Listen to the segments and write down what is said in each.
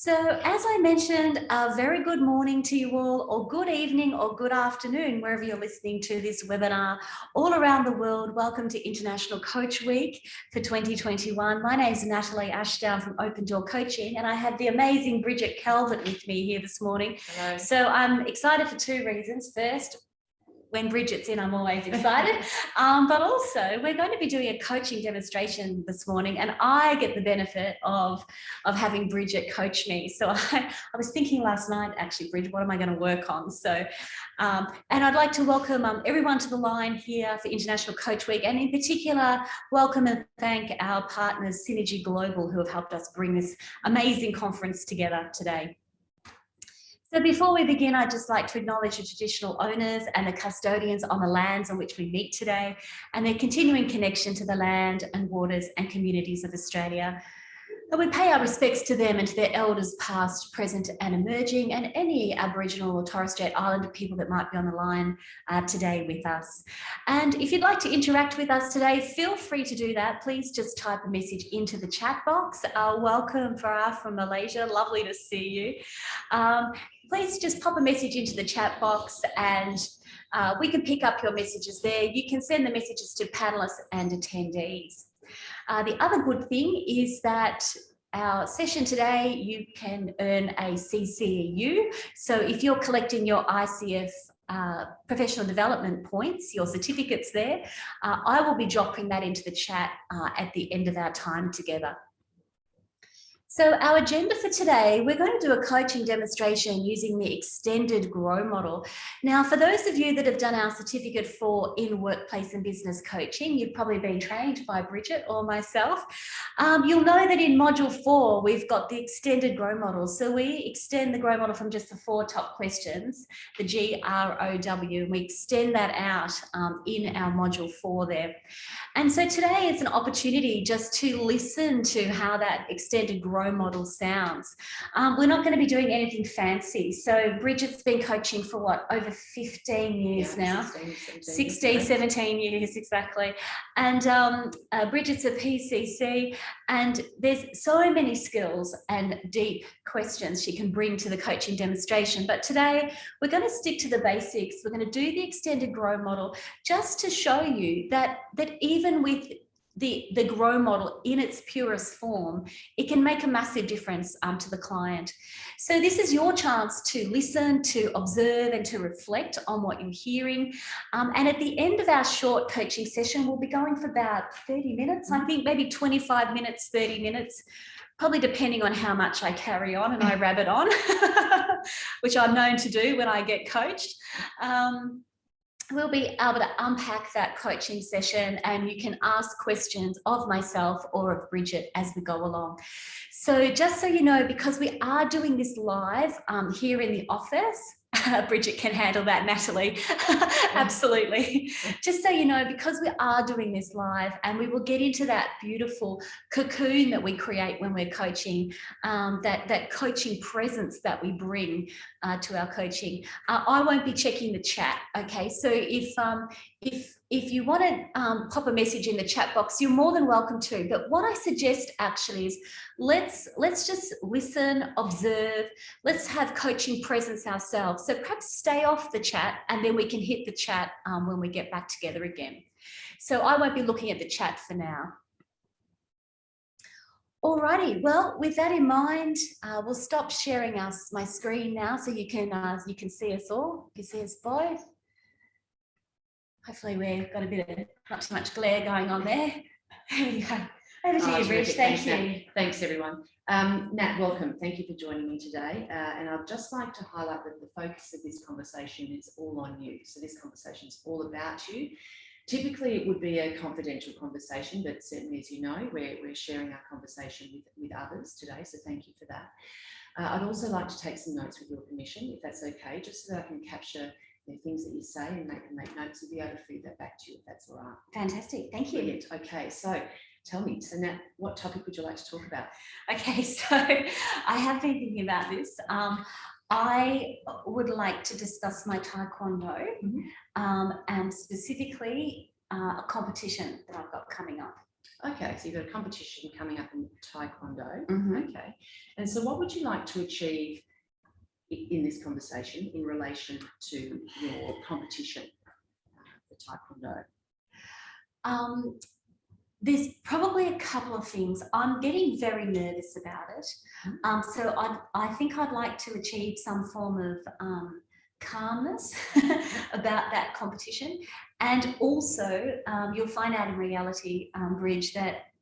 So as I mentioned, a very good morning to you all, or good evening or good afternoon, wherever you're listening to this webinar all around the world. Welcome to International Coach Week for 2021. My name is Natalie Ashdown from Open Door Coaching, and I have the amazing Bridget Calvert with me here this morning. Hello. So I'm excited for two reasons. First, when Bridget's in, I'm always excited. But also, we're going to be doing a coaching demonstration this morning, and I get the benefit of having Bridget coach me. So I was thinking last night, actually, Bridget, what am I going to work on? So, and I'd like to welcome everyone to the line here for International Coach Week, and in particular, welcome and thank our partners, Synergy Global, who have helped us bring this amazing conference together today. So before we begin, I'd just like to acknowledge the traditional owners and the custodians on the lands on which we meet today, and their continuing connection to the land and waters and communities of Australia. And we pay our respects to them and to their elders past, present and emerging, and any Aboriginal or Torres Strait Islander people that might be on the line today with us. And if you'd like to interact with us today, feel free to do that. Please just type a message into the chat box. Welcome Farah from Malaysia, lovely to see you. Please just pop a message into the chat box and we can pick up your messages there. You can send the messages to panelists and attendees. The other good thing is that our session today, you can earn a CCEU. So if you're collecting your ICF professional development points, your certificates there, I will be dropping that into the chat at the end of our time together. So our agenda for today, we're going to do a coaching demonstration using the extended GROW model. Now, for those of you that have done our certificate for in workplace and business coaching, you've probably been trained by Bridget or myself. You'll know that in module 4, we've got the extended GROW model. So we extend the GROW model from just the 4 top questions, the GROW, and we extend that out in our module 4 there. And so today it's an opportunity just to listen to how that extended GROW model sounds. We're not going to be doing anything fancy. So Bridget's been coaching for what, over 15 years now? 17 years, exactly. And Bridget's a PCC, and there's so many skills and deep questions she can bring to the coaching demonstration. But today we're going to stick to the basics. We're going to do the extended GROW model just to show you that even with the GROW model in its purest form, it can make a massive difference to the client. So this is your chance to listen, to observe and to reflect on what you're hearing. And at the end of our short coaching session, we'll be going for about 30 minutes, I think maybe 25 minutes, 30 minutes, probably depending on how much I carry on and I rabbit on, which I'm known to do when I get coached. We'll be able to unpack that coaching session, and you can ask questions of myself or of Bridget as we go along. So just so you know, because we are doing this live here in the office, Bridget can handle that, Natalie. Absolutely. Just so you know, because we are doing this live, and we will get into that beautiful cocoon that we create when we're coaching, that coaching presence that we bring to our coaching. I won't be checking the chat. Okay, so if you want to pop a message in the chat box, you're more than welcome to. But what I suggest actually is let's just listen, observe, let's have coaching presence ourselves. So perhaps stay off the chat, and then we can hit the chat when we get back together again. So I won't be looking at the chat for now. Alrighty, well, with that in mind, we'll stop sharing my screen now so you can see us all. You can see us both. Hopefully we've got a bit of not too much glare going on there. There you go. Over to you, Rich. Thank you. Thanks, everyone. Nat, welcome. Thank you for joining me today. And I'd just like to highlight that the focus of this conversation is all on you. So this conversation is all about you. Typically, it would be a confidential conversation, but certainly, as you know, we're sharing our conversation with others today. So thank you for that. I'd also like to take some notes with your permission, if that's okay, just so that I can capture the things that you say and make notes. We'll be able to feed that back to you if that's all right. Fantastic. Thank you. Brilliant. Okay, so tell me, so Nat, what topic would you like to talk about? Okay, so I have been thinking about this. I would like to discuss my Taekwondo and specifically a competition that I've got coming up. Okay, so you've got a competition coming up in Taekwondo. Mhm. Okay. And so what would you like to achieve in this conversation in relation to your competition for Taekwondo? There's probably a couple of things. I'm getting very nervous about it. So I think I'd like to achieve some form of calmness about that competition. And also, you'll find out in reality, Bridge, that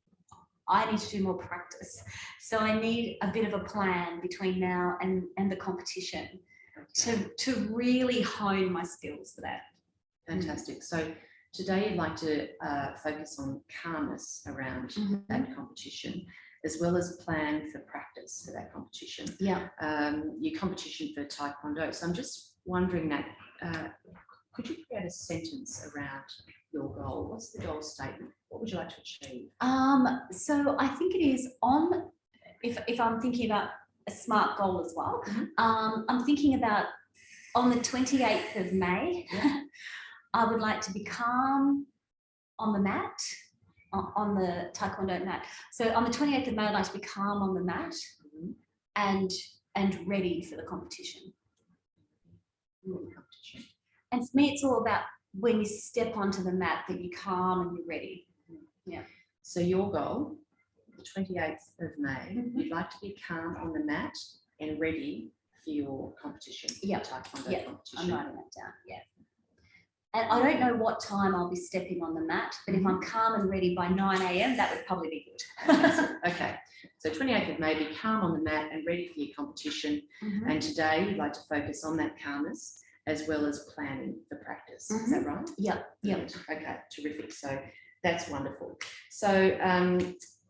I need to do more practice. So I need a bit of a plan between now and the competition Okay. to really hone my skills for that. Fantastic. So today you'd like to focus on calmness around that competition, as well as plan for practice for that competition. Yeah. Your competition for Taekwondo. So I'm just wondering that, could you create a sentence around your goal? What's the goal statement? What would you like to achieve? So I think it is on, if I'm thinking about a SMART goal as well, I'm thinking about on the 28th of May, I would like to be calm on the mat, on the Taekwondo mat. So on the 28th of May, I'd like to be calm on the mat and ready for the competition. And for me, it's all about when you step onto the mat that you're calm and you're ready. Yeah. So your goal, the 28th of May, you'd like to be calm on the mat and ready for your competition. Yeah. Taekwondo competition. I'm writing that down. Yeah. And I don't know what time I'll be stepping on the mat, but if I'm calm and ready by 9 a.m, that would probably be good. Okay. So 28th of May, be calm on the mat and ready for your competition. And today you'd like to focus on that calmness as well as planning for practice. Is that right? Yep. Okay, terrific. So that's wonderful. So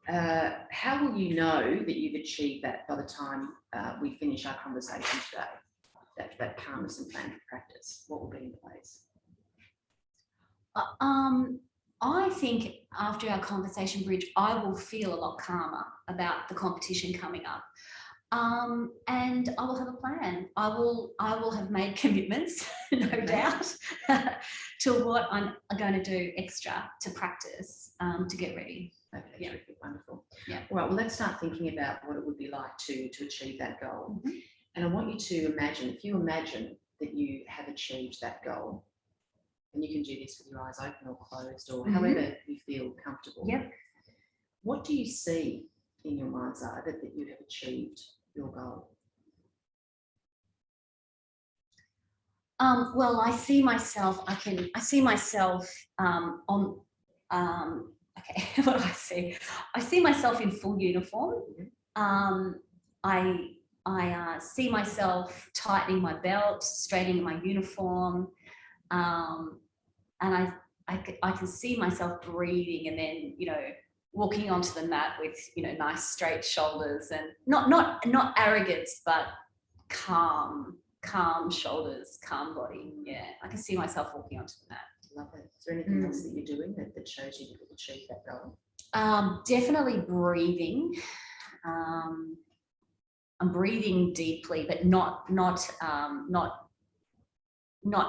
how will you know that you've achieved that by the time we finish our conversation today? That calmness and plan for practice, what will be in place? I think after our conversation, Bridge, I will feel a lot calmer about the competition coming up. And I will have a plan. I will have made commitments, no doubt, to what I'm going to do extra to practice to get ready. Okay, terrific, wonderful. Yeah. All right, well, let's start thinking about what it would be like to achieve that goal. And I want you to imagine, if you imagine that you have achieved that goal, and you can do this with your eyes open or closed or however you feel comfortable. Yep. What do you see in your mind's eye that you have achieved your goal? Well, I see myself. I see myself on. Okay, what do I see? I see myself in full uniform. I see myself tightening my belt, straightening my uniform, and I can see myself breathing, and then walking onto the mat with nice straight shoulders and not arrogance, but calm shoulders, calm body. Yeah, I can see myself walking onto the mat. Lovely. Is there anything else that you're doing that shows you that you've achieved that goal? Definitely breathing. I'm breathing deeply, but not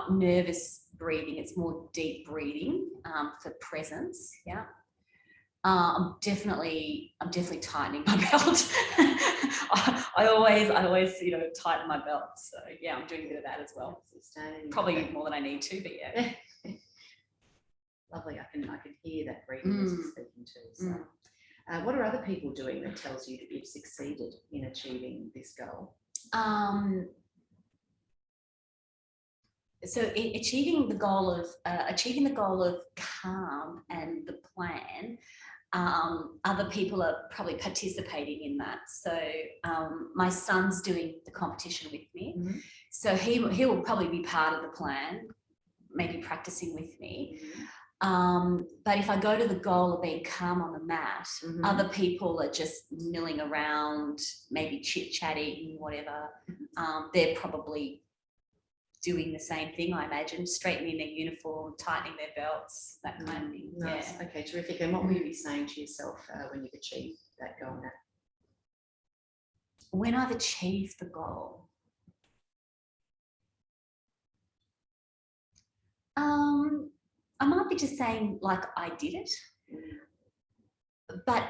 nervous breathing. It's more deep breathing for presence. Yeah. I'm definitely tightening my belt. I always tighten my belt. So yeah, I'm doing a bit of that as well. Probably more than I need to, but yeah. Lovely. I can hear that breathing as you're speaking too. So, what are other people doing that tells you that you've succeeded in achieving this goal? So achieving the goal of calm and the plan, other people are probably participating in that. So my son's doing the competition with me, so he will probably be part of the plan, maybe practicing with me. But if I go to the goal of being calm on the mat, other people are just milling around, maybe chit-chatting, whatever. They're probably doing the same thing, I imagine, straightening their uniform, tightening their belts, that kind of thing. Nice. Yeah. Okay, terrific. And what will you be saying to yourself when you've achieved that goal now? When I've achieved the goal, I might be just saying, like, I did it. but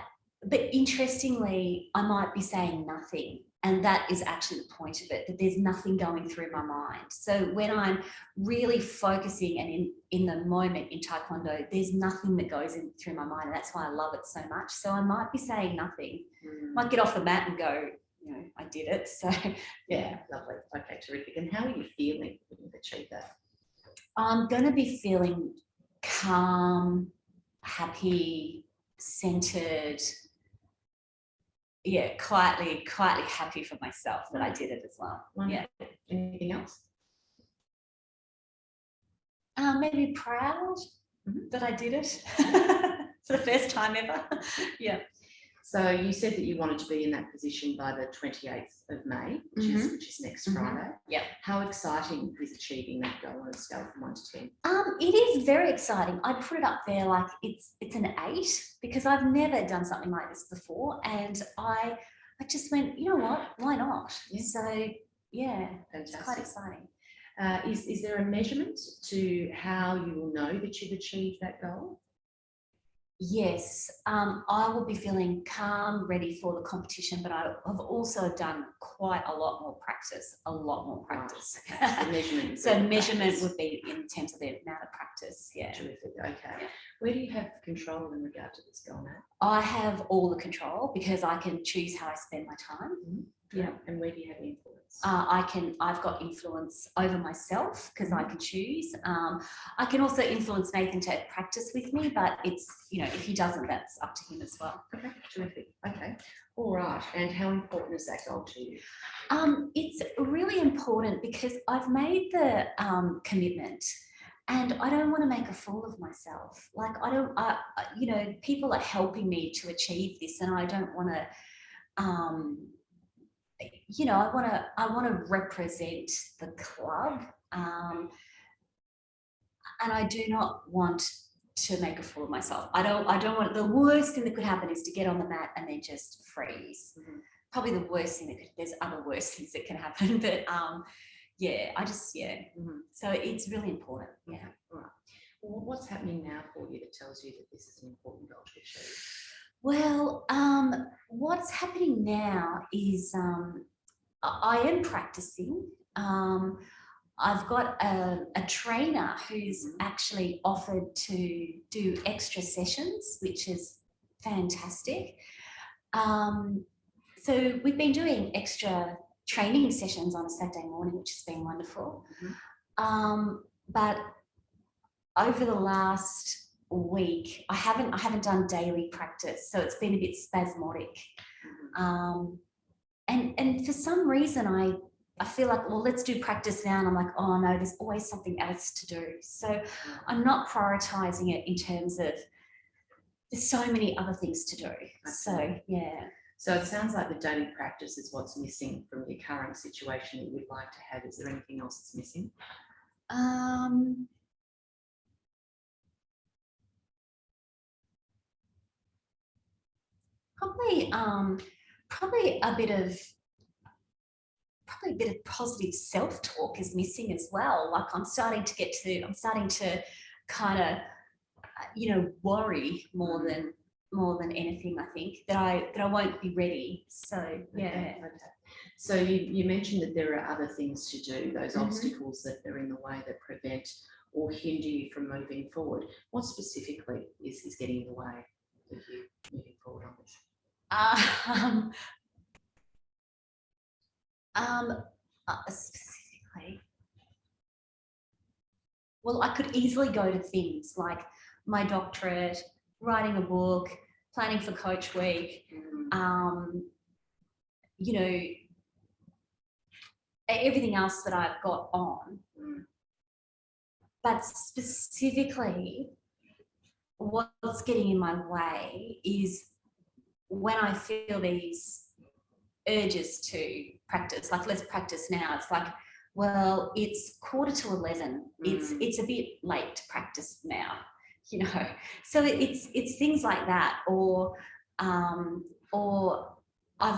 interestingly, I might be saying nothing. And that is actually the point of it, that there's nothing going through my mind. So when I'm really focusing and in the moment in Taekwondo, there's nothing that goes in through my mind. And that's why I love it so much. So I might be saying nothing. Might get off the mat and go, you know, I did it. So Yeah, lovely. Okay, terrific. And how are you feeling when you've achieved that? I'm going to be feeling calm, happy, centered. Yeah, quietly happy for myself that I did it as well. Wonderful. Yeah. Anything else? Maybe proud that I did it for the first time ever. Yeah. So you said that you wanted to be in that position by the 28th of May, which is next Friday. Yep. How exciting is achieving that goal on a scale from 1 to 10? It is very exciting. I put it up there like it's an 8 because I've never done something like this before, and I just went, you know what? Why not? Yeah. So yeah, Fantastic. it's quite exciting. Is there a measurement to how you will know that you've achieved that goal? Yes, I will be feeling calm, ready for the competition, but I have also done quite a lot more practice, Right. The measurement. So measurement would be in terms of the amount of practice, yeah. Terrific, okay. Yeah. Where do you have control in regard to this goal, Nat? I have all the control because I can choose how I spend my time. Yeah. And where do you have influence? I've got influence over myself because I can choose. I can also influence Nathan to practice with me, but it's, you know, if he doesn't, that's up to him as well. Okay, terrific. Okay. All right. And how important is that goal to you? It's really important because I've made the commitment. And I don't want to make a fool of myself. Like you know, people are helping me to achieve this, and I don't want to, you know, I want to represent the club, and I do not want to make a fool of myself. I don't want. The worst thing that could happen is to get on the mat and then just freeze. Probably the worst thing that could. There's other worse things that can happen, but yeah, So it's really important. Yeah. All right. Well, what's happening now for you that tells you that this is an important goal to achieve? Well, what's happening now is I am practicing. I've got a trainer who's actually offered to do extra sessions, which is fantastic. So we've been doing extra training sessions on a Saturday morning, which has been wonderful. But over the last week, I haven't done daily practice, so it's been a bit spasmodic. And for some reason, I feel like, well, let's do practice now, and I'm like, oh no, there's always something else to do. So I'm not prioritizing it in terms of there's so many other things to do. So yeah. So it sounds like the daily practice is what's missing from your current situation that you would like to have. Is there anything else that's missing? Probably a bit of positive self-talk is missing as well. Like I'm starting to kind of, you know, worry more than anything. I think that I won't be ready. So yeah. Okay. So you mentioned that there are other things to do, those obstacles that are in the way that prevent or hinder you from moving forward. What specifically is getting in the way of you moving forward on this? Specifically, well, I could easily go to things like my doctorate, writing a book, planning for Coach Week, you know, everything else that I've got on. But specifically, what's getting in my way is when I feel these urges to practice, like let's practice now. It's like, well, it's 11:15. It's a bit late to practice now, you know. So it's things like that, or I've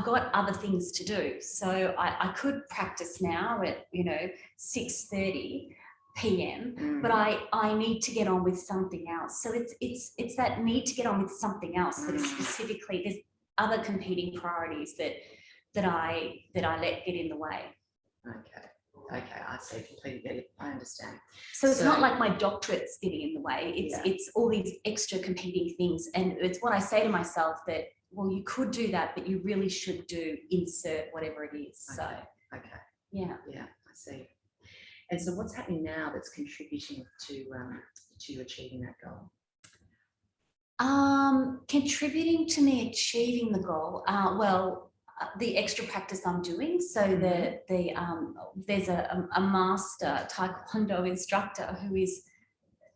got other things to do. So I could practice now at, you know, 6:30, p.m. But I need to get on with something else. So it's that need to get on with something else that is specifically, there's other competing priorities that I let get in the way. Okay, I see, completely get it. I understand. So it's not like my doctorate's getting in the way. It's all these extra competing things, and it's what I say to myself that, well, you could do that, but you really should do insert whatever it is. So yeah, I see. And so what's happening now that's contributing to achieving that goal? Contributing to me achieving the goal. The extra practice I'm doing. So there's a master Taekwondo instructor who is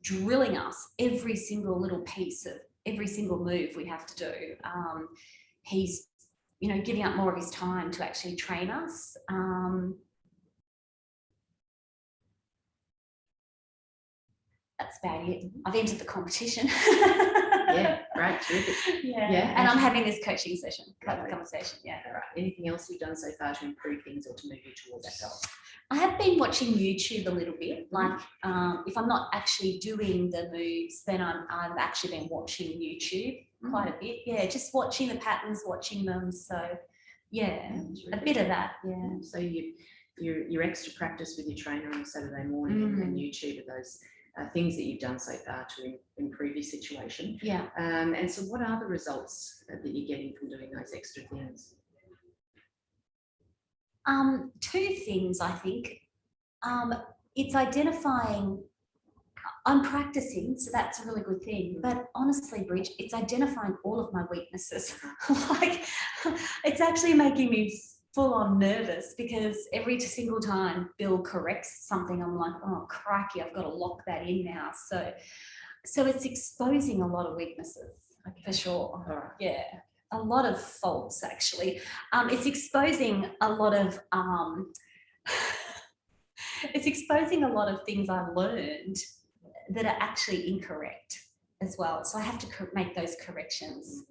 drilling us every single little piece of every single move we have to do. He's, giving up more of his time to actually train us. That's about it. I've entered the competition. Yeah, great, terrific. Yeah, and I'm having this coaching session, conversation. Yeah. All right. Anything else you've done so far to improve things or to move you towards that goal? I have been watching YouTube a little bit. Like, if I'm not actually doing the moves, then I've actually been watching YouTube quite a bit. Yeah, just watching the patterns, watching them. So, yeah, a bit of that. Yeah. So your extra practice with your trainer on Saturday morning and YouTube are those things that you've done so far to improve your situation. Yeah. And so what are the results that you're getting from doing those extra things? Two things, I think. It's identifying, I'm practicing, so that's a really good thing. But honestly, Bridge, it's identifying all of my weaknesses. Like, it's actually making me full on nervous because every single time Bill corrects something, I'm like, oh crikey, I've got to lock that in now. So it's exposing a lot of weaknesses for sure. Right. Yeah, a lot of faults actually. It's exposing a lot of things I learned that are actually incorrect as well. So I have to make those corrections.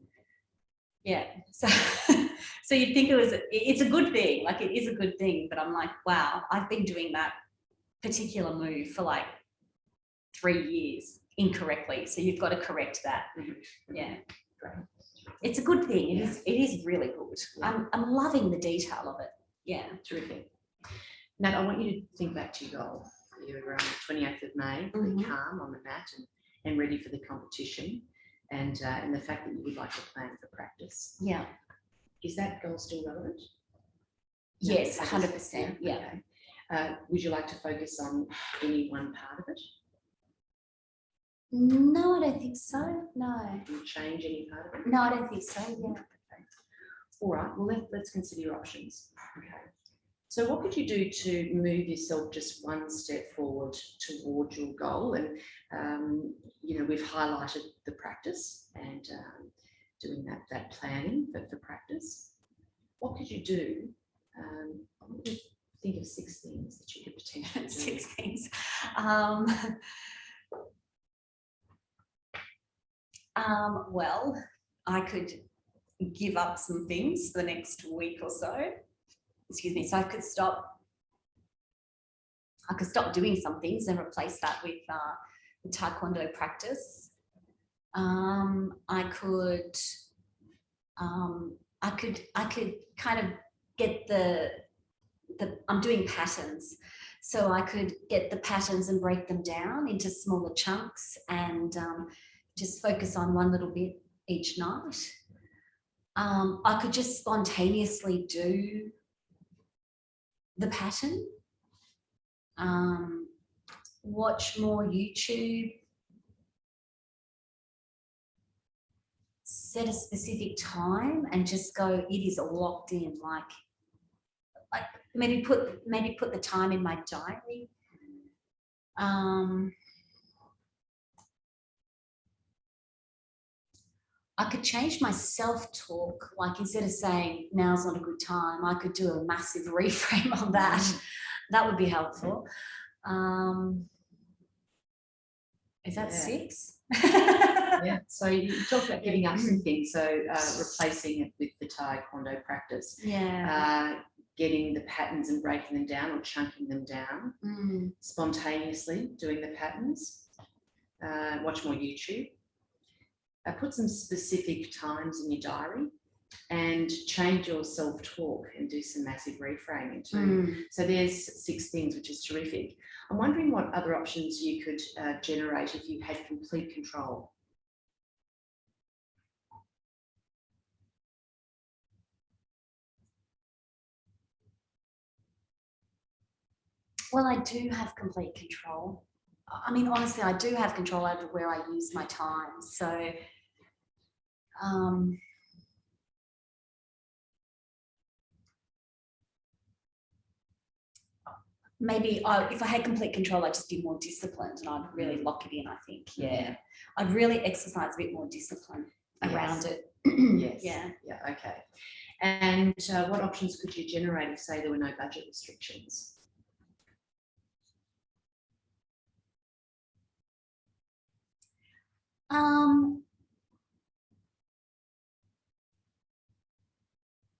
Yeah, so you'd think it's a good thing, like it is a good thing, but I'm like, wow, I've been doing that particular move for like 3 years incorrectly. So you've got to correct that. Yeah, Great. It's a good thing. It is really good. I'm loving the detail of it. Yeah, terrific. Nat, I want you to think back to your goal. You're 28th of May, really calm on the mat and ready for the competition. And the fact that you would like to plan for practice. Yeah. Is that goal still relevant? Yes, 100%. Yeah. Okay. Would you like to focus on any one part of it? No, I don't think so. No. Will you change any part of it? No, I don't think so. Yeah. Okay. All right. Well, let's consider your options. Okay. So what could you do to move yourself just one step forward towards your goal? And, we've highlighted the practice and doing that planning for practice. What could you do? I want you to think of 6 things that you could potentially do. 6 things. Well, I could give up some things for the next week or so. Excuse me. So I could stop doing some things and replace that with the Taekwondo practice. I could kind of get the I'm doing patterns. So I could get the patterns and break them down into smaller chunks and just focus on one little bit each night. I could just spontaneously do the pattern, watch more YouTube, set a specific time and just go, it is locked in, like maybe put the time in my diary. I could change my self-talk, like instead of saying now's not a good time, I could do a massive reframe on that. That would be helpful. Is that 6? Yeah, so you talked about giving up some things, so replacing it with the Taekwondo practice. Yeah. getting the patterns and breaking them down or chunking them down, spontaneously doing the patterns, watch more YouTube, put some specific times in your diary, and change your self-talk and do some massive reframing too. So there's 6 things, which is terrific. I'm wondering what other options you could generate if you had complete control. Well, I do have complete control. I mean, honestly, I do have control over where I use my time. So, maybe if I had complete control, I'd just be more disciplined and I'd really lock it in, I think. Yeah. I'd really exercise a bit more discipline around it. Yes. Yeah. Yeah, okay. And what options could you generate if, say, there were no budget restrictions?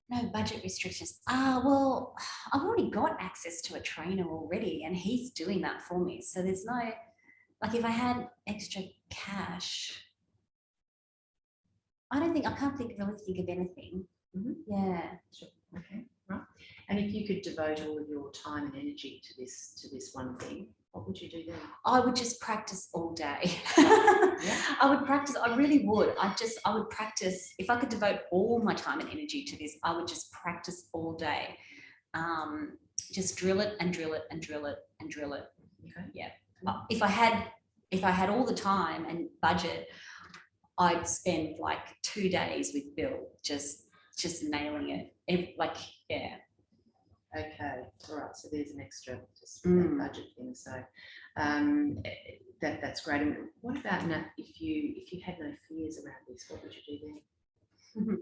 No budget restrictions. Well, I've already got access to a trainer already and he's doing that for me. So there's no, like if I had extra cash, I can't really think of anything. Yeah. Sure. Okay, right. And if you could devote all of your time and energy to this one thing, what would you do then? I would just practice all day. Yeah. I would practice. I really would. I would practice. If I could devote all my time and energy to this, I would just practice all day. Just drill it and drill it and drill it and drill it. Okay. Yeah. If I had all the time and budget, I'd spend like 2 days with Bill just nailing it. Yeah. Okay, all right. So there's an extra just for that budget thing. So that's great. And what about Nat, if you had no fears around this, what would you do then?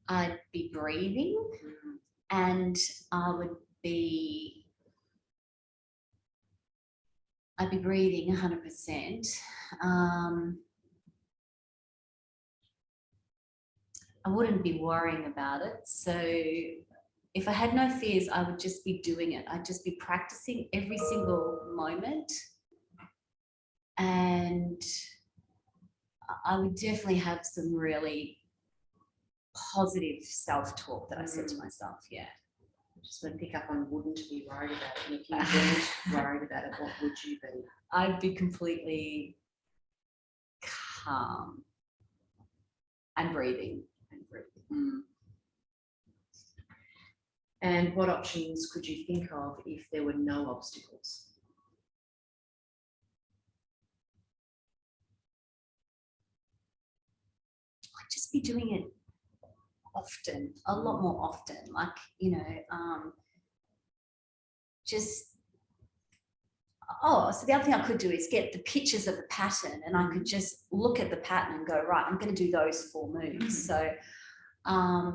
I'd be breathing, and I'd be breathing 100%. I wouldn't be worrying about it. So if I had no fears, I would just be doing it. I'd just be practicing every single moment. And I would definitely have some really positive self-talk that I said to myself. Yeah. I just want to pick up on wouldn't be worried about it. And if you weren't worried about it, what would you be? I'd be completely calm and breathing. And what options could you think of if there were no obstacles? I'd just be doing it often, a lot more often. Like, so the other thing I could do is get the pictures of the pattern and I could just look at the pattern and go, right, I'm going to do those 4 moves. So I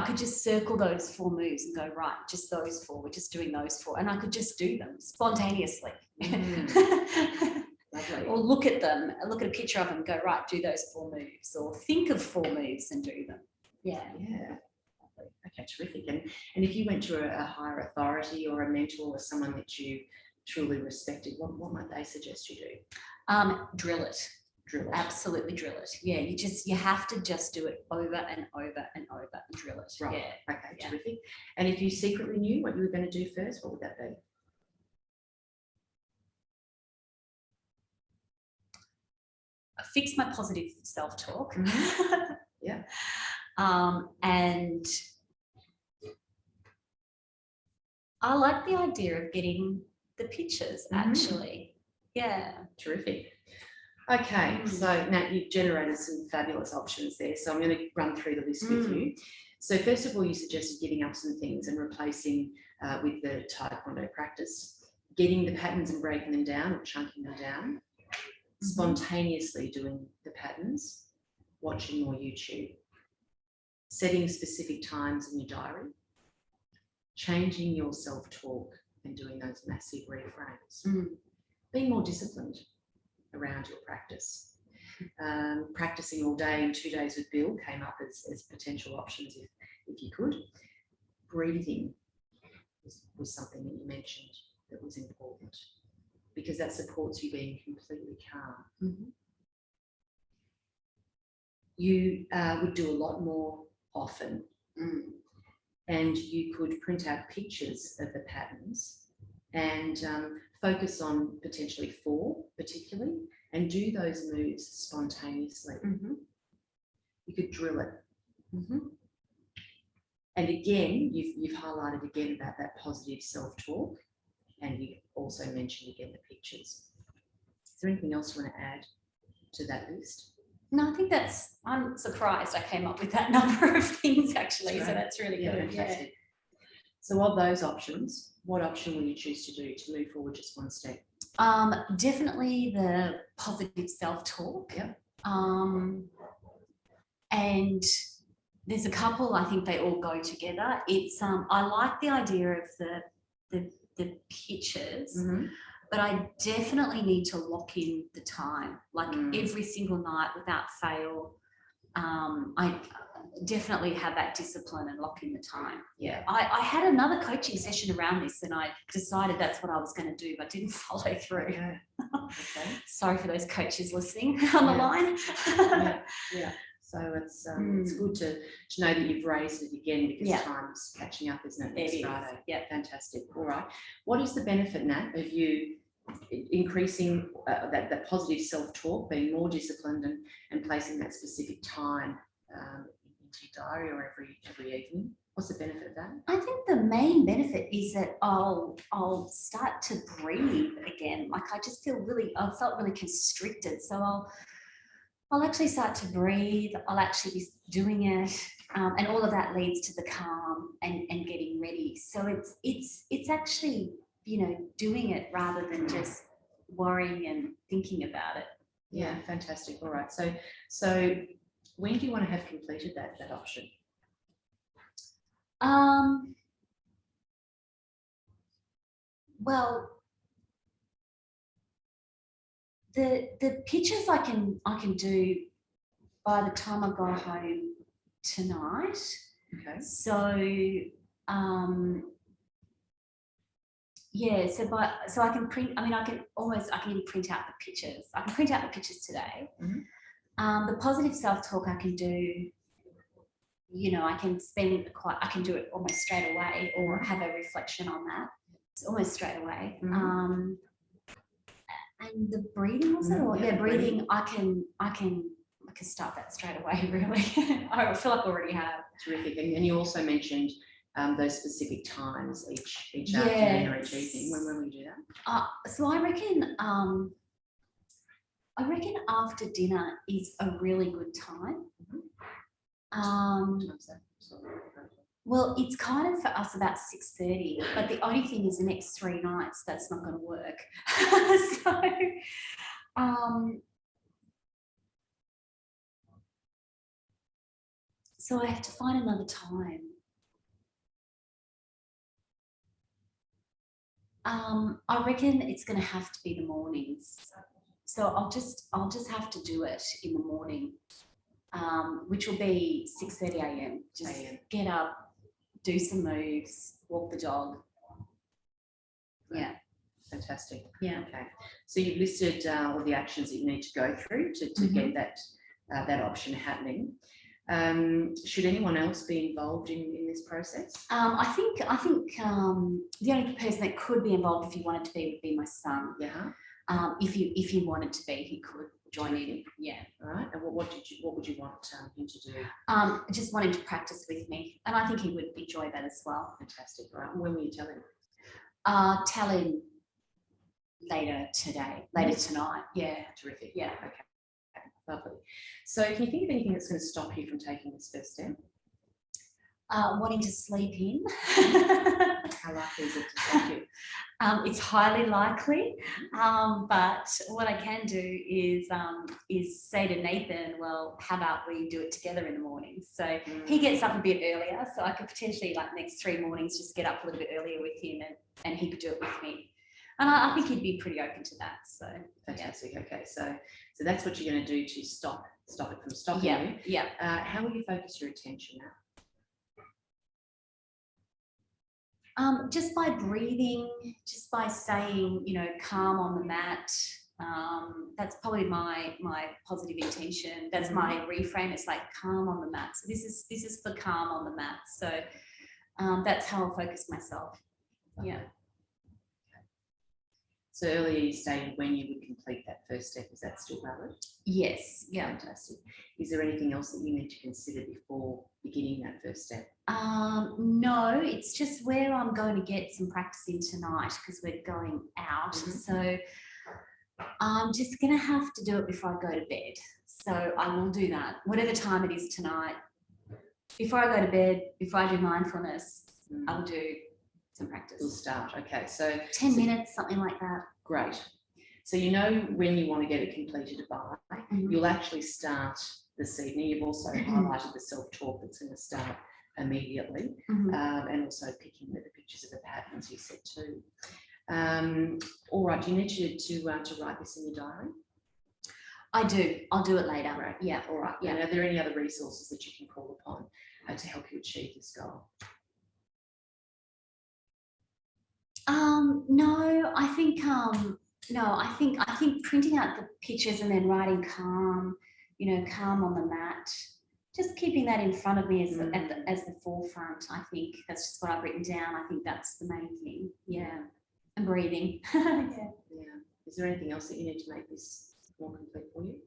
could just circle those 4 moves and go, right, just those 4, we're just doing those 4. And I could just do them spontaneously. Or look at them, look at a picture of them and go, right, do those 4 moves, or think of 4 moves and do them. Yeah. Yeah. Okay, terrific. And if you went to a higher authority or a mentor or someone that you truly respected, what might they suggest you do? Drill it. Drill it. Absolutely drill it. Yeah, you have to just do it over and over and over and drill it. Right. Yeah. Okay, terrific. And if you secretly knew what you were going to do first, what would that be? Fix my positive self-talk. Yeah. And I like the idea of getting the pictures, actually. Yeah. Terrific. Okay, so Nat, you've generated some fabulous options there. So I'm going to run through the list with you. So first of all, you suggested giving up some things and replacing with the Taekwondo practice, getting the patterns and breaking them down or chunking them down, spontaneously doing the patterns, watching more YouTube, setting specific times in your diary, changing your self-talk and doing those massive reframes, being more disciplined around your practice. practicing all day and 2 days with Bill came up as potential options if you could. Breathing was something that you mentioned that was important because that supports you being completely calm. Mhm. You would do a lot more often, and you could print out pictures of the patterns and focus on potentially 4 particularly and do those moves spontaneously. You could drill it. And again, you've highlighted again about that positive self-talk, and you also mentioned again the pictures. Is there anything else you want to add to that list? No, I think I'm surprised I came up with that number of things actually, so that's really good. Fantastic. So of those options, what option will you choose to do to move forward just one step? Definitely the positive self-talk. Yep. And there's a couple, I think they all go together. It's I like the idea of the pictures, but I definitely need to lock in the time, like every single night without fail. I definitely have that discipline and lock in the time. Yeah. I had another coaching session around this and I decided that's what I was going to do, but didn't follow through. Okay. Sorry for those coaches listening on the line. Yeah. So it's good to know that you've raised it again because time's catching up, isn't it? Next Friday. Yeah. Fantastic. All right. What is the benefit, Nat, of you increasing that positive self-talk, being more disciplined and placing that specific time into your diary or every evening? What's the benefit of that? I think the main benefit is that I'll start to breathe again. Like I felt really constricted. So I'll actually start to breathe. I'll actually be doing it. And all of that leads to the calm and getting ready. So it's actually, doing it rather than just worrying and thinking about it. Yeah, fantastic. All right. So when do you want to have completed that option? Well, the pictures I can do by the time I go home tonight. Okay. So so I can print. I can even print out the pictures. I can print out the pictures today. The positive self-talk I can do. I can do it almost straight away, or have a reflection on that. It's almost straight away. And the breathing also, breathing. I can start that straight away. Really, I feel like I already have. Terrific. And you also mentioned those specific times each afternoon or each evening. When will you do that? So I reckon after dinner is a really good time. Well, it's kind of for us about 6:30, but the only thing is the next 3 nights that's not going to work. So I have to find another time. I reckon it's going to have to be the mornings. So I'll just have to do it in the morning, which will be 6:30 a.m. Just get up, do some moves, walk the dog. Yeah. Fantastic. Yeah. Okay. So you've listed all the actions that you need to go through to get that option happening. Should anyone else be involved in this process? I think the only person that could be involved if you wanted to be would be my son. Yeah. If he wanted to be, he could join in. Yeah. All right. And what would you want him to do? Just want him to practice with me, and I think he would enjoy that as well. Fantastic. All right. When will you tell him? Tell him later tonight. Yeah. Terrific. Yeah. Okay. Lovely. So can you think of anything that's going to stop you from taking this first step? Wanting to sleep in. How likely is it to stop you? It's highly likely, but what I can do is say to Nathan, well, how about we do it together in the morning? So he gets up a bit earlier, so I could potentially, like, next 3 mornings, just get up a little bit earlier with him and he could do it with me. And I think he'd be pretty open to that. So Fantastic. Okay, so that's what you're going to do to stop it from stopping yeah, you. yeah. How will you focus your attention now? Just by breathing, just by staying, calm on the mat. That's probably my positive intention. That's my reframe. It's like calm on the mat. So this is for calm on the mat. So that's how I'll focus myself. Yeah. So earlier you stated when you would complete that first step. Is that still valid? Yes. Yeah. Fantastic. Is there anything else that you need to consider before beginning that first step? No, it's just where I'm going to get some practice in tonight because we're going out. So I'm just going to have to do it before I go to bed. So I will do that, whatever time it is tonight. Before I go to bed, before I do mindfulness, I'll do some practice. We'll start. Okay, so 10 minutes, something like that. Great. So you know when you want to get it completed by. You'll actually start this evening. You've also highlighted the self-talk that's going to start immediately, and also picking the pictures of the patterns you said too. All right, do you need to write this in your diary? I do. I'll do it later. Right. Yeah. All right. Yeah. And are there any other resources that you can call upon to help you achieve this goal? No, I think I think printing out the pictures and then writing calm, calm on the mat, just keeping that in front of me as the forefront. I think that's just what I've written down. I think that's the main thing. Yeah. And breathing. Yeah. Is there anything else that you need to make this more complete for you?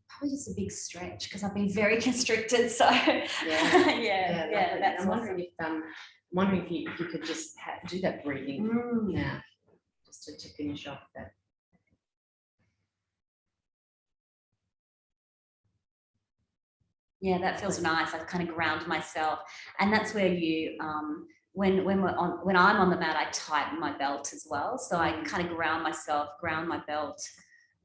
Probably just a big stretch because I've been very constricted. So yeah. That's I'm wondering if you could just do that breathing now, just to finish off that. Yeah, that feels nice. I kind of ground myself, and that's where you when I'm on the mat, I tighten my belt as well. So I kind of ground myself, ground my belt,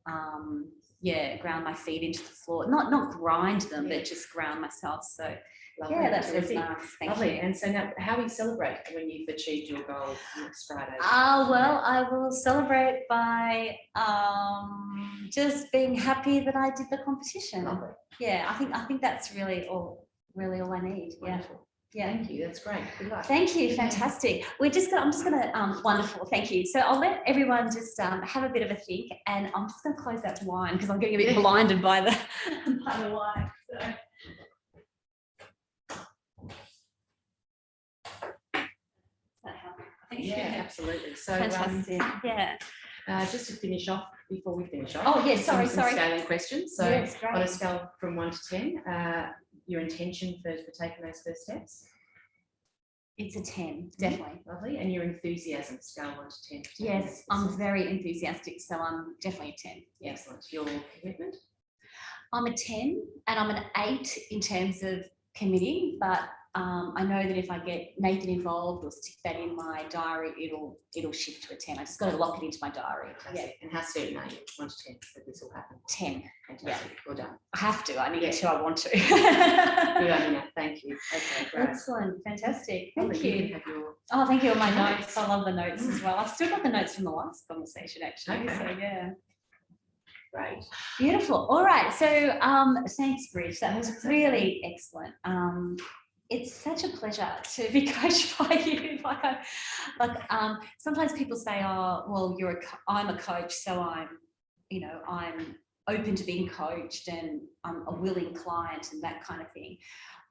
ground my feet into the floor. Not grind them, but just ground myself. So lovely. Yeah, that feels nice. Thank Lovely. you. And so now, how do you celebrate when you've achieved your goal next Friday? Well, I will celebrate by just being happy that I did the competition. Lovely. Yeah, I think that's really all I need. Wonderful. Yeah. Thank you. That's great. Good luck. Thank you. Fantastic. I'm just gonna wonderful. Thank you. So I'll let everyone just have a bit of a think, and I'm just gonna close that wine because I'm getting a bit blinded by the wine. So. Yeah, absolutely. So fantastic. Just to finish off, before we finish off. Oh yes, sorry. Scaling questions. So yes, on a scale from 1 to 10, your intention for taking those first steps? It's a 10, definitely. Lovely. And your enthusiasm, scale 1 to 10. Yes, I'm very enthusiastic, so I'm definitely a 10. Yeah. Excellent. Your commitment? I'm a 10 and I'm an 8 in terms of committing, but I know that if I get Nathan involved or stick that in my diary, it'll shift to a 10. I just got to lock it into my diary. Yeah. And how certain are you, 1 to 10, that this will happen? 10. Fantastic. Yeah. Well done. I have to. I need to. I want to. Good on you. Thank you. Okay, great. Excellent. Fantastic. Thank Thank you. you. You have your... Oh, thank you. My notes. I love the notes as well. I've still got the notes from the last conversation, actually. Okay. So yeah. Great. Beautiful. All right. So thanks, Bridge. That was really excellent. It's such a pleasure to be coached by you. Sometimes people say, "Oh, well, I'm a coach, so I'm open to being coached, and I'm a willing client, and that kind of thing."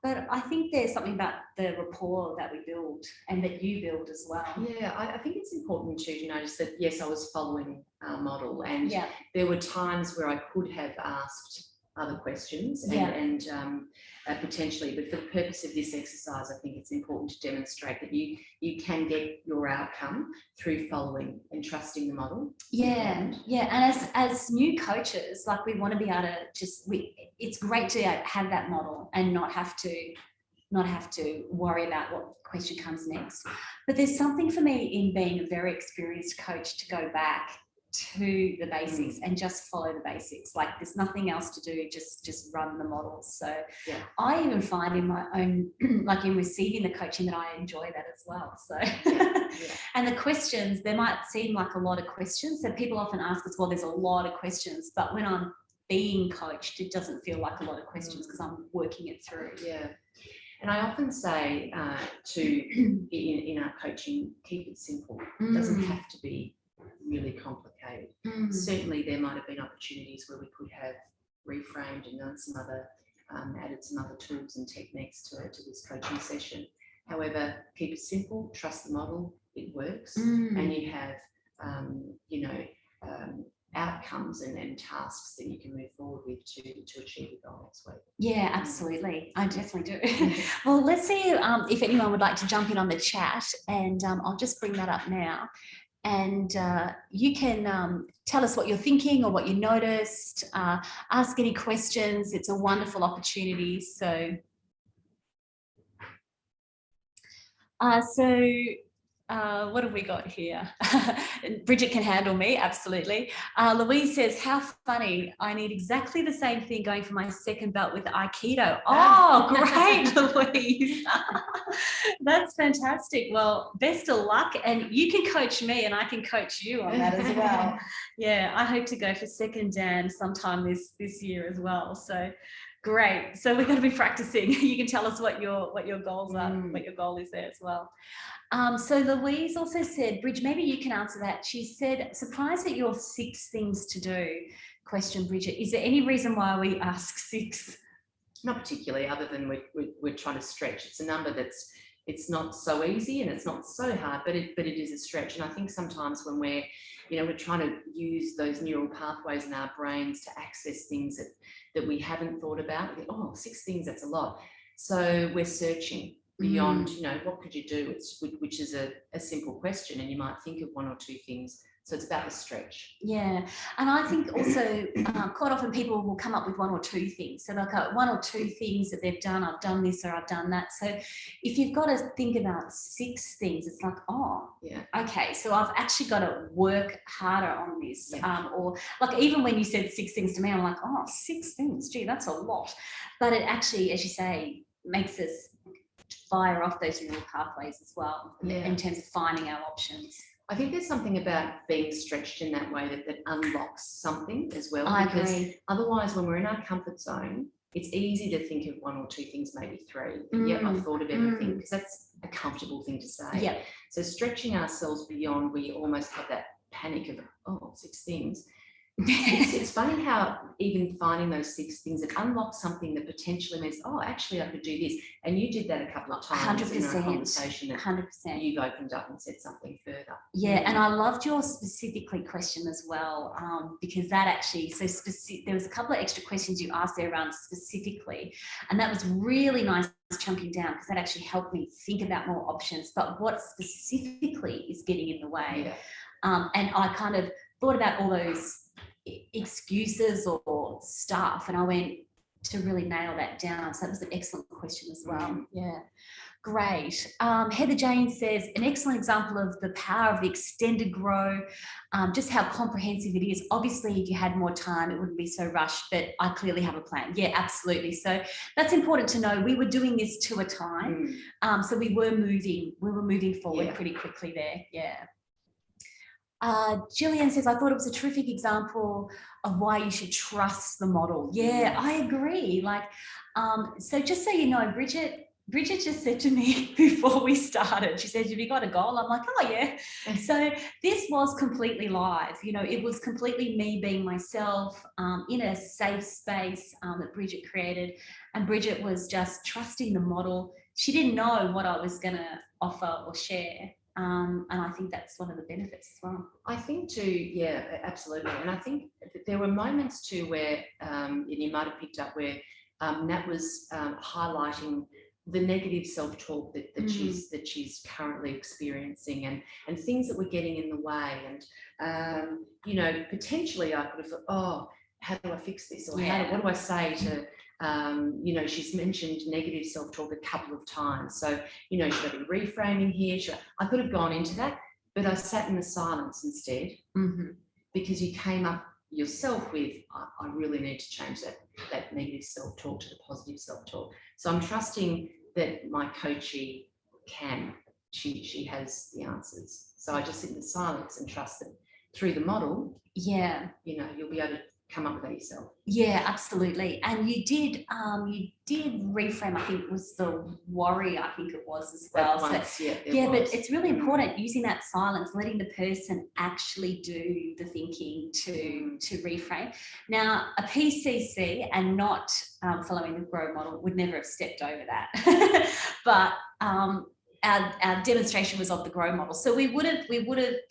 But I think there's something about the rapport that we build and that you build as well. Yeah, I think it's important to notice that, yes, I was following our model, and there were times where I could have asked other questions and potentially, but for the purpose of this exercise, I think it's important to demonstrate that you can get your outcome through following and trusting the model. And as new coaches, we want to be able to it's great to have that model and not have to worry about what question comes next. But there's something for me in being a very experienced coach to go back to the basics and just follow the basics. Like there's nothing else to do, just run the models. So Yeah. I even find in my own, like in receiving the coaching, that I enjoy that as well. So, and the questions, there might seem like a lot of questions. So people often ask us, well, there's a lot of questions, but when I'm being coached, it doesn't feel like a lot of questions because I'm working it through. Yeah. And I often say in our coaching, keep it simple. It doesn't have to be really complicated. Certainly there might have been opportunities where we could have reframed and done some other, added some other tools and techniques to this coaching session. However, keep it simple, trust the model, it works, and you have, outcomes and tasks that you can move forward with to achieve the goal next week. Yeah, absolutely. I definitely do. Well, let's see if anyone would like to jump in on the chat, and I'll just bring that up now. And you can tell us what you're thinking or what you noticed, ask any questions. It's a wonderful opportunity. So, what have we got here? Bridget can handle me, absolutely. Louise says, how funny. I need exactly the same thing going for my second belt with Aikido. Oh, great, Louise. That's fantastic. Well, best of luck. And you can coach me and I can coach you on that as well. Yeah, I hope to go for second Dan sometime this year as well. So great. So we're going to be practicing. You can tell us what your goals are, what your goal is there as well. So Louise also said, Bridge, maybe you can answer that. She said, surprised at your 6 things to do. Question, Bridget, is there any reason why we ask 6? Not particularly, other than we're trying to stretch. It's a number it's not so easy and it's not so hard, but it is a stretch. And I think sometimes when we're trying to use those neural pathways in our brains to access things that we haven't thought about, we think, oh, 6 things, that's a lot. So we're searching beyond, what could you do? Which is a simple question, and you might think of 1 or 2 things. So it's about the stretch. Yeah. And I think also quite often people will come up with 1 or 2 things. So they'll go 1 or 2 things that they've done. I've done this or I've done that. So if you've got to think about 6 things, it's like, oh, yeah, okay, so I've actually got to work harder on this. Yeah. Or like even when you said 6 things to me, I'm like, oh, 6 things. Gee, that's a lot. But it actually, as you say, makes us fire off those neural pathways as well, in terms of finding our options. I think there's something about being stretched in that way that unlocks something as well. I because agree. Otherwise, when we're in our comfort zone, it's easy to think of 1 or 2 things, maybe 3. And yet I've thought of everything, because that's a comfortable thing to say. Yeah. So stretching ourselves beyond, we almost have that panic of, oh, 6 things. It's funny how even finding those 6 things, it unlocks something that potentially means, oh, actually I could do this. And you did that a couple of times 100%, in our conversation. 100%. You've opened up and said something further. Yeah, and I loved your specifically question as well, because that actually, there was a couple of extra questions you asked there around specifically, and that was really nice chunking down, because that actually helped me think about more options, but what specifically is getting in the way. Yeah. And I kind of thought about all those excuses or stuff, and I went to really nail that down. So that was an excellent question as well. Yeah, great. Heather Jane says, an excellent example of the power of the extended grow, just how comprehensive it is. Obviously, if you had more time, it wouldn't be so rushed, but I clearly have a plan. Yeah, absolutely. So that's important to know. We were doing this 2 at a time. So we were moving forward pretty quickly there. Yeah. Gillian says, I thought it was a terrific example of why you should trust the model. Yeah, I agree. Like, so just so you know, Bridget just said to me before we started, she said, have you got a goal? I'm like, oh yeah. So this was completely live. It was completely me being myself in a safe space that Bridget created. And Bridget was just trusting the model. She didn't know what I was going to offer or share. And I think that's one of the benefits as well. I think too, yeah, absolutely. And I think there were moments too where, and you might have picked up where Nat was highlighting the negative self-talk that she's currently experiencing, and things that were getting in the way. And, potentially I could have thought, oh, how do I fix this? Or what do I say to... she's mentioned negative self-talk a couple of times. So, should I be reframing here? I could have gone into that, but I sat in the silence instead. because you came up yourself with, I really need to change that negative self-talk to the positive self-talk. So I'm trusting that my coachee she has the answers. So I just sit in the silence and trust that through the model, Yeah. you'll be able to come up with that yourself. Yeah, absolutely. And you did reframe, I think it was the worry, I think it was as well. Once, but it's really important using that silence, letting the person actually do the thinking to reframe. Now, a PCC and not following the GROW model would never have stepped over that. But our demonstration was of the GROW model. So we would have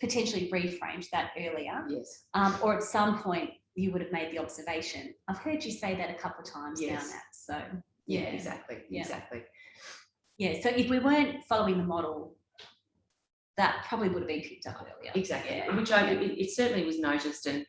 potentially reframed that earlier. Yes. Or at some point you would have made the observation. I've heard you say that a couple of times now, Nat. So yeah, exactly. Yeah, so if we weren't following the model, that probably would have been picked up earlier. Exactly. Yeah. Which it certainly was noticed, and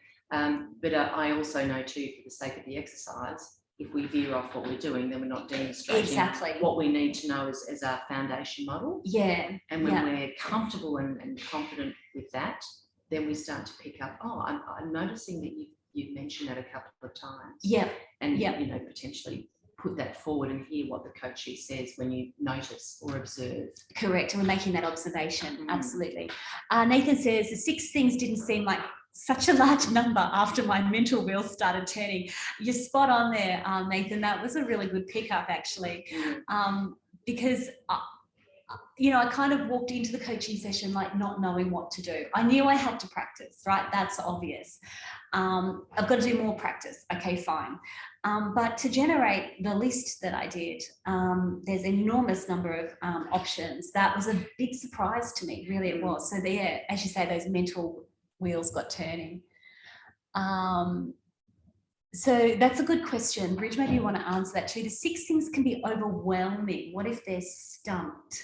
but I also know too, for the sake of the exercise, if we veer off what we're doing, then we're not demonstrating what we need to know as our foundation model. Yeah. And when we're comfortable and confident with that, then we start to pick up, I'm noticing that you've mentioned that a couple of times. Yeah. And potentially put that forward and hear what the coachee says when you notice or observe. Correct. And we're making that observation. Absolutely. Nathan says the 6 things didn't seem like such a large number after my mental wheels started turning. You're spot on there, Nathan. That was a really good pickup, actually, because I kind of walked into the coaching session like not knowing what to do. I knew I had to practice, right? That's obvious. I've got to do more practice. Okay, fine. But to generate the list that I did, there's an enormous number of options. That was a big surprise to me, really it was. So there, as you say, those mental wheels got turning. So that's a good question. Bridge, maybe you want to answer that too. The 6 things can be overwhelming. What if they're stumped?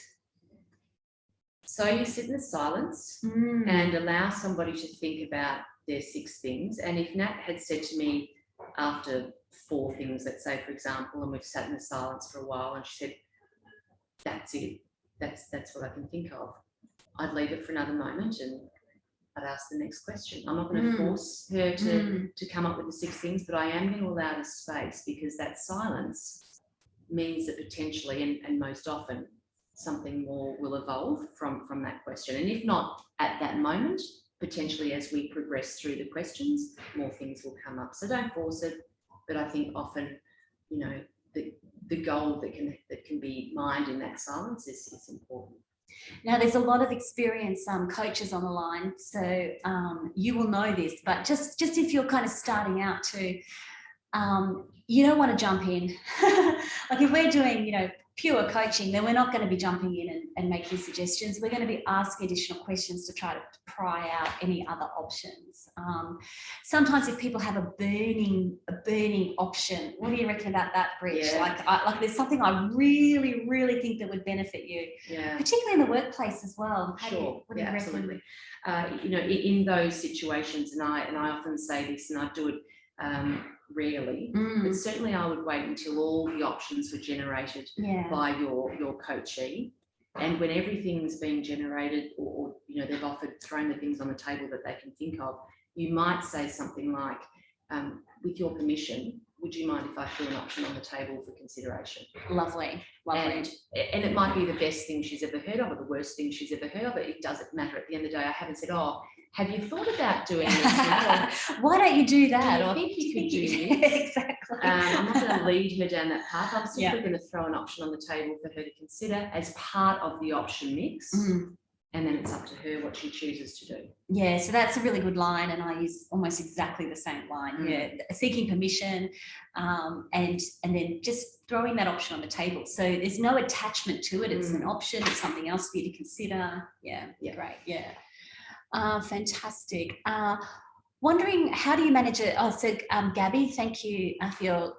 So you sit in the silence and allow somebody to think about their 6 things. And if Nat had said to me after 4 things, let's say, for example, and we've sat in the silence for a while, and she said, that's it, that's what I can think of, I'd leave it for another moment and I'd ask the next question. I'm not going to force her to come up with the 6 things, but I am going to allow the space, because that silence means that potentially, and most often, something more will evolve from that question. And if not at that moment, potentially as we progress through the questions, more things will come up. So don't force it, but I think often, the goal that can be mined in that silence is important. Now, there's a lot of experienced coaches on the line, so you will know this, but just if you're kind of starting out to, you don't want to jump in. Like if we're doing, pure coaching, then we're not going to be jumping in and making suggestions. We're going to be asking additional questions to try to pry out any other options. Sometimes if people have a burning option, what do you reckon about that, Bridge? Yeah. Like there's something I really, really think that would benefit you, particularly in the workplace as well. Sure. What do you reckon? Absolutely. In those situations, and I often say this, and I do it rarely, but certainly I would wait until all the options were generated by your coachee, and when everything's been generated, or they've thrown the things on the table that they can think of, you might say something like, with your permission, would you mind if I threw an option on the table for consideration? Lovely. And it might be the best thing she's ever heard of, or the worst thing she's ever heard of, but it doesn't matter. At the end of the day, I haven't said, have you thought about doing this? Why don't you do that? Do you think you could do this? Exactly. I'm not going to lead her down that path. I'm simply going to throw an option on the table for her to consider as part of the option mix. And then it's up to her what she chooses to do. Yeah, so that's a really good line, and I use almost exactly the same line. Yeah, seeking permission, and then just throwing that option on the table. So there's no attachment to it. It's an option. It's something else for you to consider. Yeah. Great. Yeah. Fantastic. Wondering, how do you manage it? So Gabby, thank you for your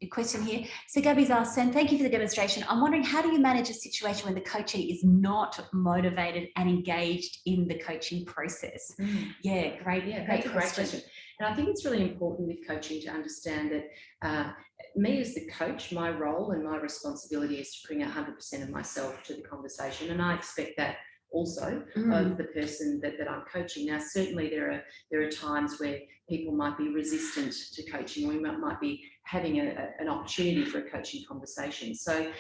question here. So Gabby's asked, and thank you for the demonstration. I'm wondering, how do you manage a situation when the coachee is not motivated and engaged in the coaching process? Yeah, great. Yeah, that's a great question. And I think it's really important with coaching to understand that me as the coach, my role and my responsibility is to bring 100% of myself to the conversation, and I expect that also Mm. of the person that I'm coaching. Now, certainly there are times where people might be resistant to coaching. We might be having an opportunity for a coaching conversation. So,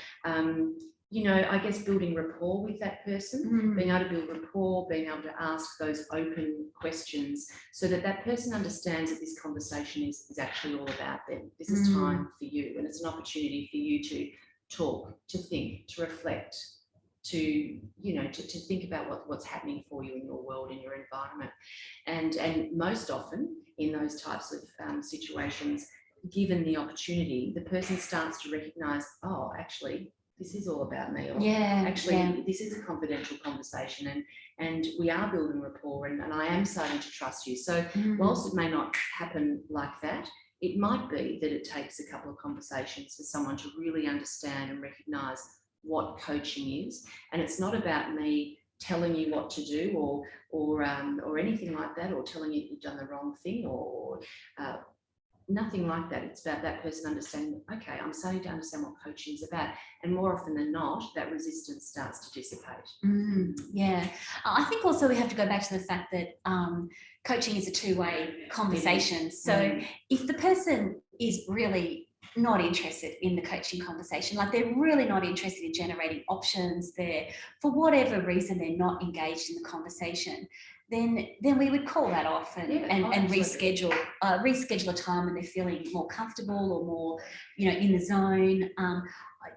you know, I guess building rapport with that person, being able to build rapport, being able to ask those open questions so that that person understands that this conversation is actually all about them. This is time for you, and it's an opportunity for you to talk, to think, to reflect, to, you know, to think about what's happening for you in your world, in your environment. And most often in those types of situations, given the opportunity, the person starts to recognize, oh, actually, this is all about me, or actually this is a confidential conversation, and we are building rapport, and I am starting to trust you. So whilst it may not happen like that, it might be that it takes a couple of conversations for someone to really understand and recognize what coaching is. And it's not about me telling you what to do or anything like that, or telling you you've done the wrong thing, or nothing like that. It's about that person understanding, okay, I'm starting to understand what coaching is about. And more often than not, that resistance starts to dissipate. Yeah. I think also we have to go back to the fact that coaching is a two-way conversation. So if the person is really not interested in the coaching conversation, like they're really not interested in generating options, they're, for whatever reason, they're not engaged in the conversation, then we would call that off and reschedule a time when they're feeling more comfortable or more, you know, in the zone.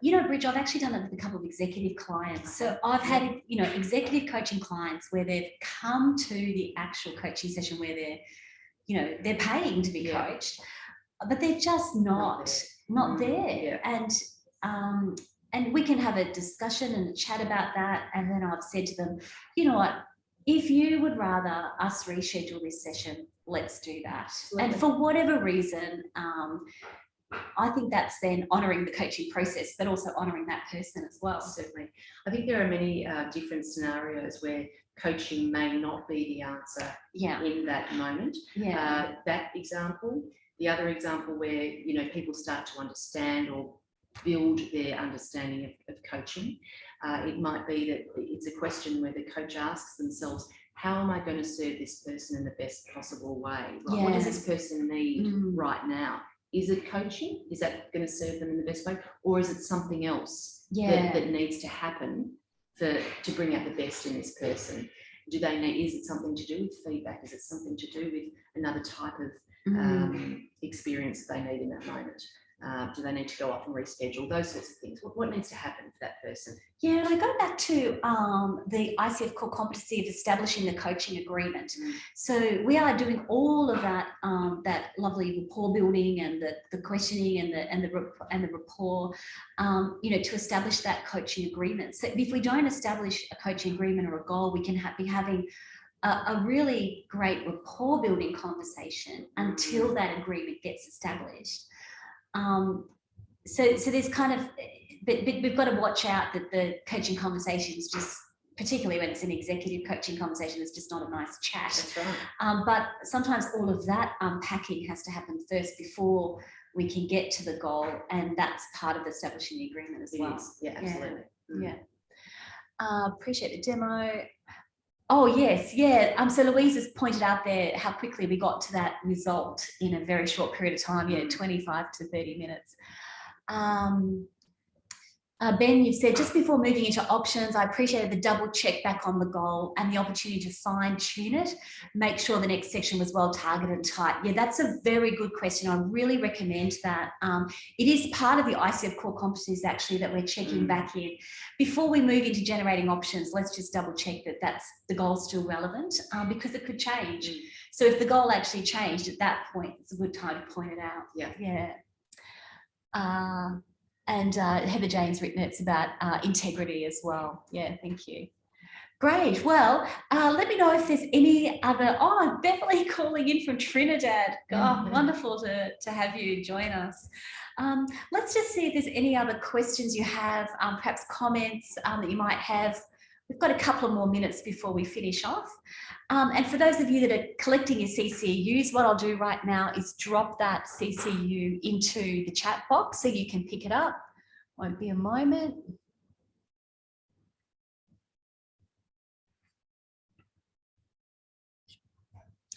You know, Bridge, I've actually done it with a couple of executive clients. So I've had, you know, executive coaching clients where they've come to the actual coaching session where they're, you know, they're paying to be coached, but they're just not there. And we can have a discussion and a chat about that. And then I've said to them, you know what, if you would rather us reschedule this session, let's do that. Absolutely. And for whatever reason, I think that's then honouring the coaching process, but also honouring that person as well. Certainly. I think there are many different scenarios where coaching may not be the answer in that moment. That example. The other example where, you know, people start to understand or build their understanding of coaching. It might be that it's a question where the coach asks themselves, how am I going to serve this person in the best possible way? Like, what does this person need right now? Is it coaching? Is that going to serve them in the best way? Or is it something else that needs to happen to bring out the best in this person? Do they need, is it something to do with feedback? Is it something to do with another type of experience that they need in that moment? Do they need to go off and reschedule? Those sorts of things. What needs to happen for that person? Yeah, I go back to the ICF core competency of establishing the coaching agreement. So we are doing all of that that lovely rapport building and the questioning and the rapport, you know, to establish that coaching agreement. So if we don't establish a coaching agreement or a goal, we can be having a really great rapport building conversation until that agreement gets established. So there's kind of, but we've got to watch out that the coaching conversation is just, particularly when it's an executive coaching conversation, it's just not a nice chat. That's right. But sometimes all of that unpacking has to happen first before we can get to the goal, and that's part of establishing the agreement as well. Yeah, absolutely. Appreciate the demo. Oh, yes, yeah. So Louise has pointed out there how quickly we got to that result in a very short period of time, 25 to 30 minutes. Ben, you've said, just before moving into options, I appreciated the double check back on the goal and the opportunity to fine tune it, make sure the next section was well targeted and tight. Yeah, that's a very good question. I really recommend that. It is part of the ICF core competencies actually that we're checking back in. Before we move into generating options, let's just double check that the goal's still relevant because it could change. So if the goal actually changed at that point, it's a good time to point it out. And Heather Jane's written it's about integrity as well. Yeah, thank you. Great. Well, let me know if there's any other. Oh, Beverly calling in from Trinidad. Oh, wonderful to have you join us. Let's just see if there's any other questions you have, perhaps comments that you might have. We've got a couple of more minutes before we finish off. And for those of you that are collecting your CCUs, what I'll do right now is drop that CCU into the chat box so you can pick it up. Won't be a moment.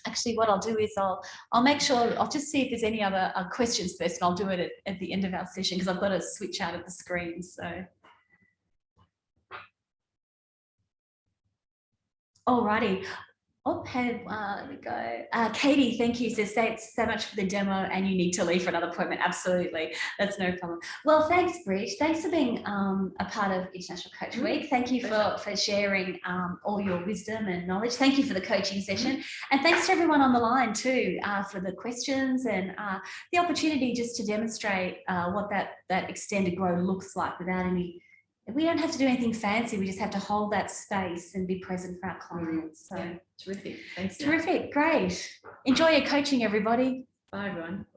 Actually, what I'll do is I'll make sure, I'll just see if there's any other questions first, and I'll do it at the end of our session, because I've got to switch out of the screen. So. Alrighty. Oh, there we go. Katie, thank you. Says thanks so much for the demo, and you need to leave for another appointment. Absolutely, that's no problem. Well, thanks, Bridge. Thanks for being a part of International Coach Week. Thank you for sharing all your wisdom and knowledge. Thank you for the coaching session, and thanks to everyone on the line too for the questions and the opportunity just to demonstrate what that extended grow looks like without any. We don't have to do anything fancy. We just have to hold that space and be present for our clients. So yeah, terrific. Thanks. Terrific. Great. Enjoy your coaching, everybody. Bye, everyone.